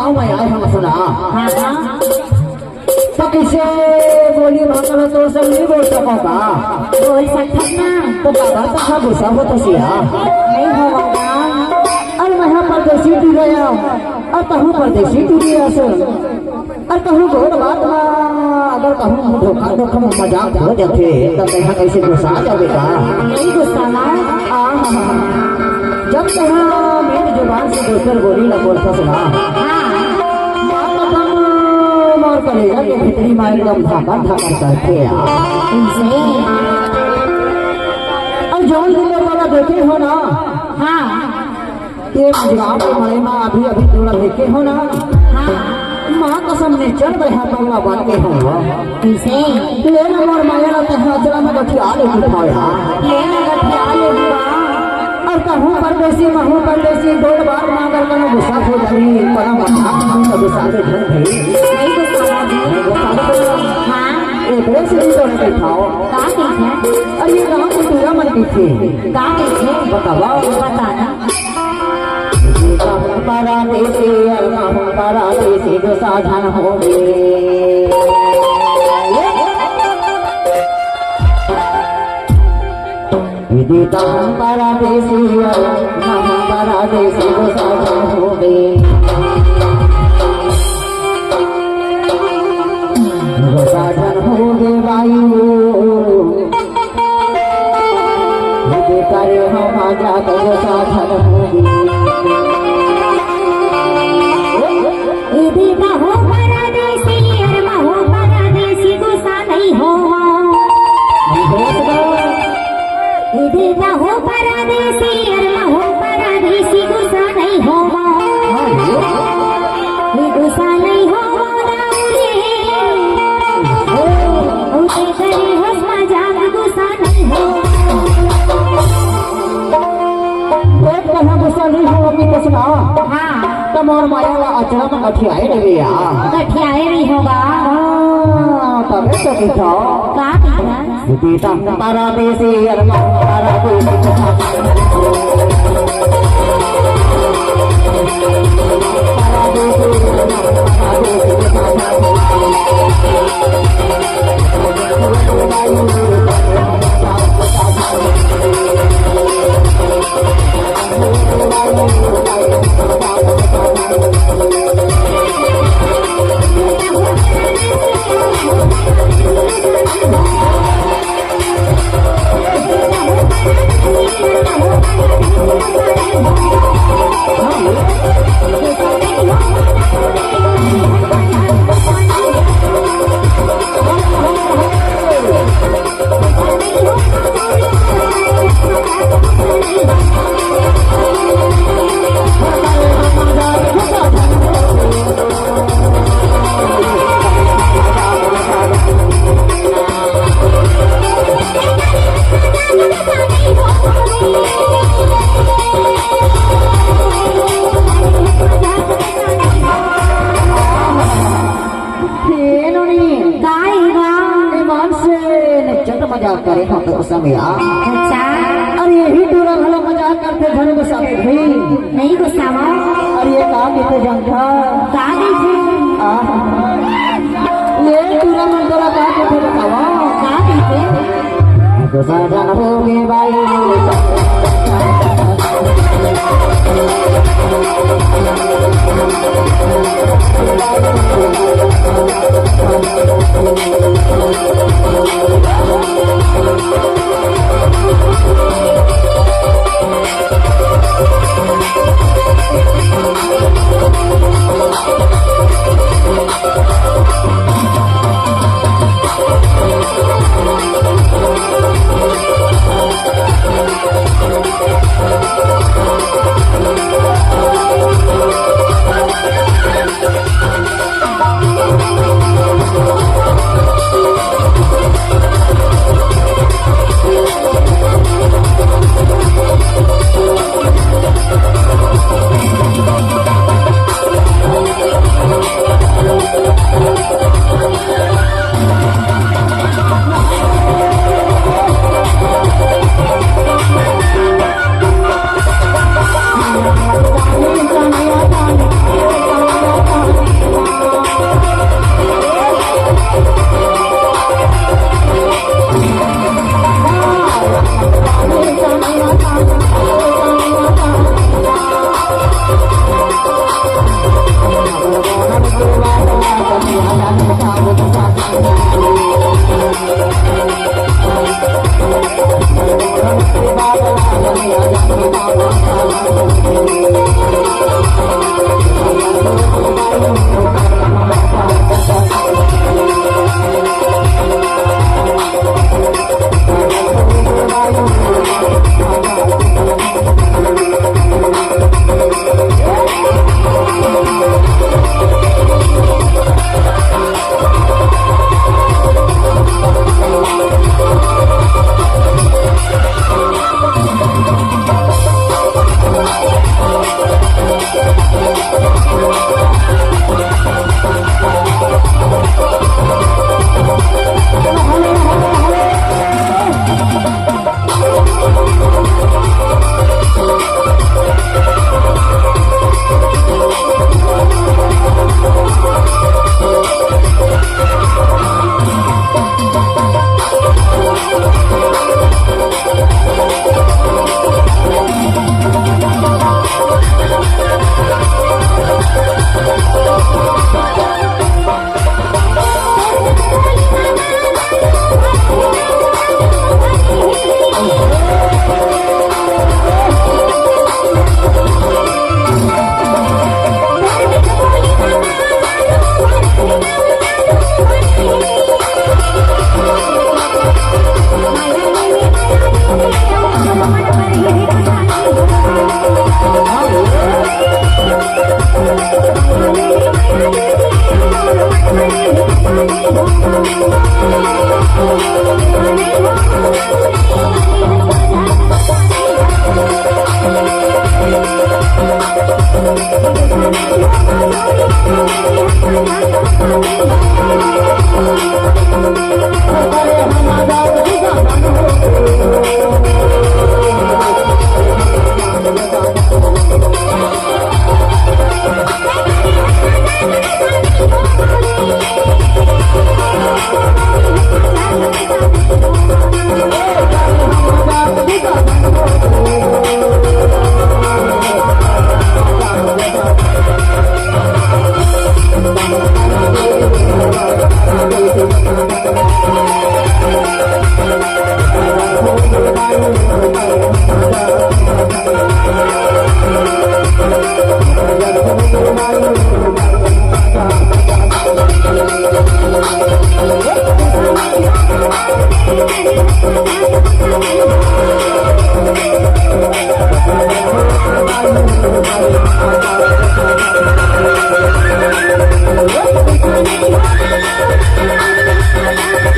गांव में आए हम सुना। हाँ हाँ तो किसे बोली भाषा तो सब नहीं बोल सकोगा। बोल सकता ना तो बाबा तो सब गुस्सा हो तो सिया नहीं होगा। और मैं परदेसी टू गया और कहूँ परदेसी टू गया सर और कहूँ बहुत बात ना अगर कहूँ धोखा धोखा मजाक हो जाते तब यहाँ कैसे गुस्सा आ जाएगा। नहीं गुस्सा ना जब कहा मेरी जुबान से दोसर बोली न बोल सकना और करेगा कि भीतरी माँ एकदम धाका धाका करते इनसे और जौन दिन वाला देखे हो ना। हाँ ये गाँव के मरे माँ अभी अभी थोड़ा देखे हो ना। हाँ माँ कसम ने चढ़ रहा पगला बन के हो इनसे ले ना मोर माया ना तहाँ चला मैं गठिया ले उठाया ले ना गठिया ले हुआ और कहूँ परदेसी दो बार मांगर कर गुस्सा हो जानी बड़ा मजाक गुस्सा से ढंग गई नहीं गुस्सा हाँ एक से भी तो नहीं खाओ का है और ये गाँव की पूरा मन की थी का है बतावा बताना परादेसी गुस्सा धन हो विदिता परादेसी परादेसी गुस्सा धन हो गुस्सा धन हो वायु करे हम आजा गुस्सा धन हो हो परदेसी और महो परदेसी गुस्सा नहीं हो हो परदेसी और महो परदेसी गुस्सा नहीं हो गुस्सा नहीं हो करे हंस मजाक गुस्सा नहीं हो गुस्सा नहीं हो अपनी कसना। हाँ तमोर माया ला अचरा में गठियाए नहीं या गठियाए नहीं होगा तबे तो किठो का विदिता परादेसी और परादेसी मजाक करे हम तो समय अच्छा अरे यही टूरा भला मजाक करते घर में सब भाई नहीं गुस्सा अरे ये कहा कहते जनता का ये टूरा मन तोरा कहा कहते बतावा का कहते गुस्सा जन हो गए भाई Thank you.